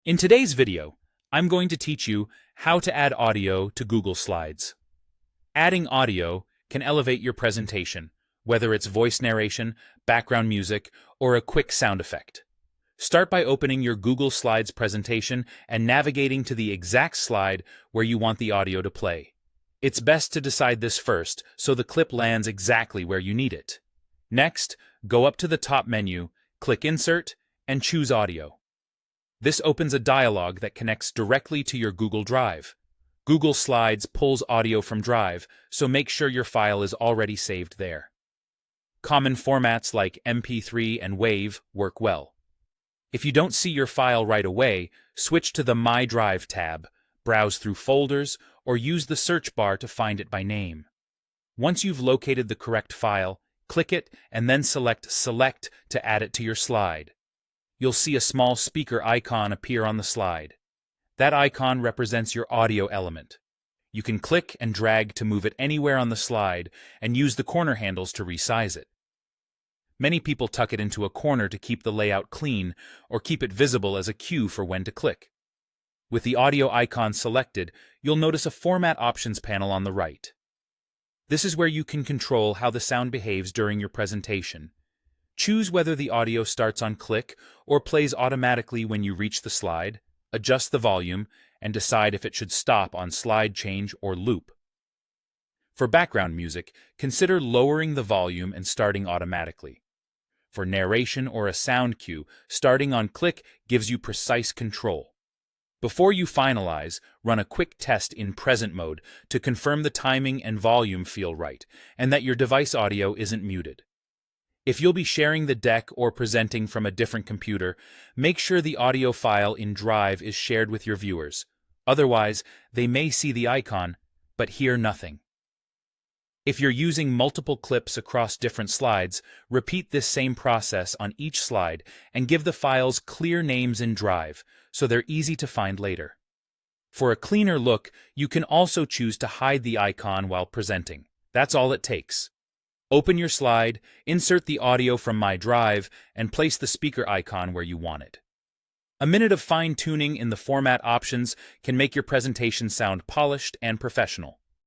In today's video, I'm going to teach you how to add audio to Google Slides. Adding audio can elevate your presentation, whether it's voice narration, background music, or a quick sound effect. Start by opening your Google Slides presentation and navigating to the exact slide where you want the audio to play. It's best to decide this first so the clip lands exactly where you need it. Next, go up to the top menu, click Insert, and choose Audio. This opens a dialog that connects directly to your Google Drive. Google Slides pulls audio from Drive, so make sure your file is already saved there. Common formats like MP3 and WAV work well. If you don't see your file right away, switch to the My Drive tab, browse through folders, or use the search bar to find it by name. Once you've located the correct file, click it and then select Select to add it to your slide. You'll see a small speaker icon appear on the slide. That icon represents your audio element. You can click and drag to move it anywhere on the slide and use the corner handles to resize it. Many people tuck it into a corner to keep the layout clean or keep it visible as a cue for when to click. With the audio icon selected, you'll notice a Format Options panel on the right. This is where you can control how the sound behaves during your presentation. Choose whether the audio starts on click or plays automatically when you reach the slide, adjust the volume, and decide if it should stop on slide change or loop. For background music, consider lowering the volume and starting automatically. For narration or a sound cue, starting on click gives you precise control. Before you finalize, run a quick test in present mode to confirm the timing and volume feel right, and that your device audio isn't muted. If you'll be sharing the deck or presenting from a different computer, make sure the audio file in Drive is shared with your viewers. Otherwise, they may see the icon, but hear nothing. If you're using multiple clips across different slides, repeat this same process on each slide and give the files clear names in Drive, so they're easy to find later. For a cleaner look, you can also choose to hide the icon while presenting. That's all it takes. Open your slide, insert the audio from My Drive, and place the speaker icon where you want it. A minute of fine-tuning in the format options can make your presentation sound polished and professional.